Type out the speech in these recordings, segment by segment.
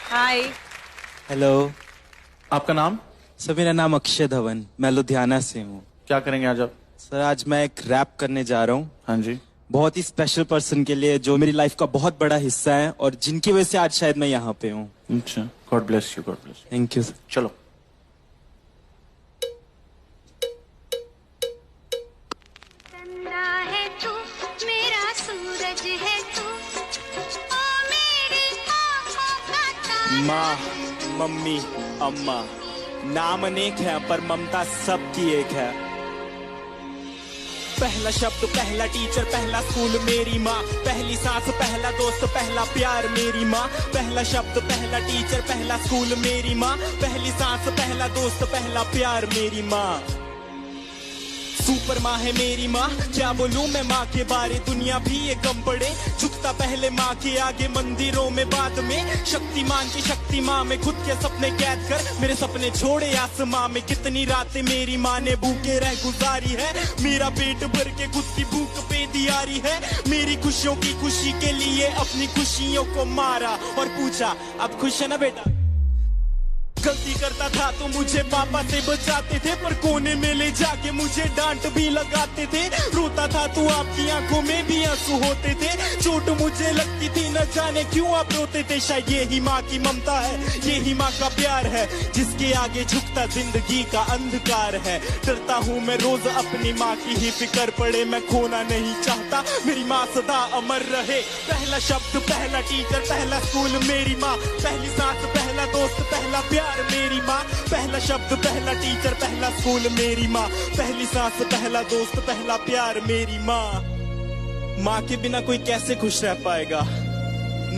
हाय। Hello. आपका नाम? Sir मेरा नाम अक्षय धवन, मैं लुधियाना से हूँ। क्या करेंगे आज आप? सर आज मैं एक रैप करने जा रहा हूँ। हाँ जी। बहुत ही स्पेशल पर्सन के लिए जो मेरी लाइफ का बहुत बड़ा हिस्सा है और जिनकी वजह से आज शायद मैं यहाँ पे हूँ। अच्छा, God bless you, God bless. Thank you sir. चलो। है तू, मेरा सूरज है तू, ओ मेरी आँखों का तारा। माँ, मम्मी, अम्मा, नाम अनेक है पर ममता सबकी एक है। पहला शब्द, पहला टीचर, पहला स्कूल मेरी माँ, पहली सांस, पहला दोस्त, पहला प्यार मेरी माँ। पहला शब्द, पहला टीचर, पहला स्कूल मेरी माँ, पहली सांस, पहला दोस्त, पहला प्यार मेरी माँ। सुपर माँ है मेरी माँ, क्या बोलूं मैं माँ के बारे, दुनिया भी ये कम पड़े। झुकता पहले माँ के आगे, मंदिरों में बाद में। शक्तिमान की शक्ति माँ में खुद के सपने कैद कर मेरे सपने छोड़े आसमां में। कितनी रातें मेरी माँ ने भूखे रह गुजारी है, मेरा पेट भर के खुद की भूख पे दियारी है। मेरी खुशियों की खुशी के लिए अपनी खुशियों को मारा और पूछा अब खुश है ना बेटा। गलती करता था तो मुझे पापा से बचाते थे, पर कोने में ले जाके मुझे डांट भी लगाते थे। रोता था तो आपकी आंखों में भी आंसू होते थे। चोट मुझे लगती थी न जाने क्यों आप रोते थे। शायद ये ही माँ की ममता है, ये ही माँ का प्यार है, जिसके आगे झुकता जिंदगी का अंधकार है। डरता हूँ मैं रोज अपनी माँ की ही फिक्र पड़े, मैं खोना नहीं चाहता मेरी माँ सदा अमर रहे। पहला शब्द, पहला टीचर, पहला स्कूल मेरी माँ, पहली सांस, पहला दोस्त, पहला प्यार मेरी माँ। पहला शब्द, पहला टीचर, पहला स्कूल मेरी माँ, पहली सांस, पहला दोस्त, पहला प्यार मेरी माँ। माँ के बिना कोई कैसे खुश रह पाएगा,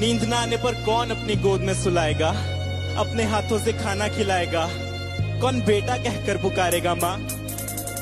नींद ना आने पर कौन अपनी गोद में सुलाएगा, अपने हाथों से खाना खिलाएगा, कौन बेटा कहकर पुकारेगा माँ।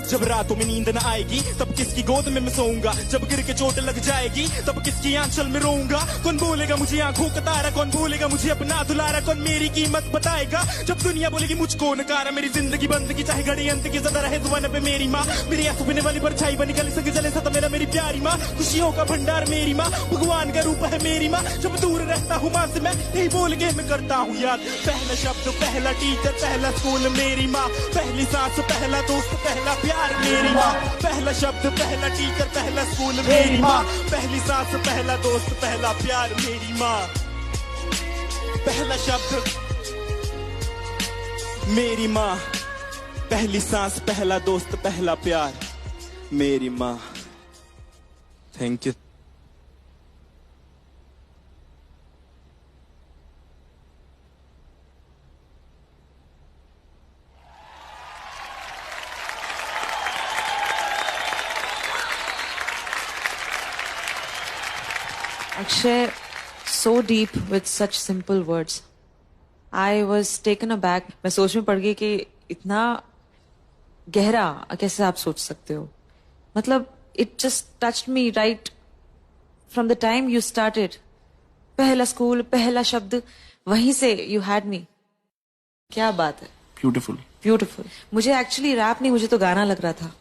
जब रातों में नींद न आएगी तब किसकी गोद में मैं सोऊंगा, जब गिर के चोट लग जाएगी तब किसकी आंचल में रोऊंगा। कौन बोलेगा मुझे आंखों का तारा, कौन बोलेगा मुझे अपना दुलारा, कौन मेरी कीमत बताएगा जब दुनिया बोलेगी मुझको नकारा। मेरी जिंदगी बंद की चाहे घड़ी अंत की, ज्यादा रहे जुबान पे मेरी माँ। मेरी आंसू पीने वाली परछाई बनी गली संग जले सता मेरा मेरी प्यारी माँ। खुशियों का भंडार मेरी माँ, भगवान का रूप है मेरी माँ। जब दूर रहता हूँ माँ से मैं यही बोल के मैं करता हूँ याद। पहला शब्द, पहला टीचर, पहला स्कूल मेरी माँ, पहली सांस, पहला दोस्त, पहला प्यार मेरी माँ। पहला शब्द, पहला टीचर, पहला स्कूल मेरी माँ, पहली सांस, पहला दोस्त, पहला प्यार मेरी माँ। पहला शब्द मेरी माँ, पहली सांस, पहला दोस्त, पहला प्यार मेरी माँ। Thank you. Akshay, so deep with such simple words. I was taken aback. मैं सोच में पड़ गई कि इतना गहरा कैसे आप सोच सकते हो। मतलब it just touched me right from the time you started. पहला स्कूल, पहला शब्द, वहीं से you had me. क्या बात है। ब्यूटीफुल। ब्यूटीफुल। मुझे एक्चुअली रैप नहीं, मुझे तो गाना लग रहा था।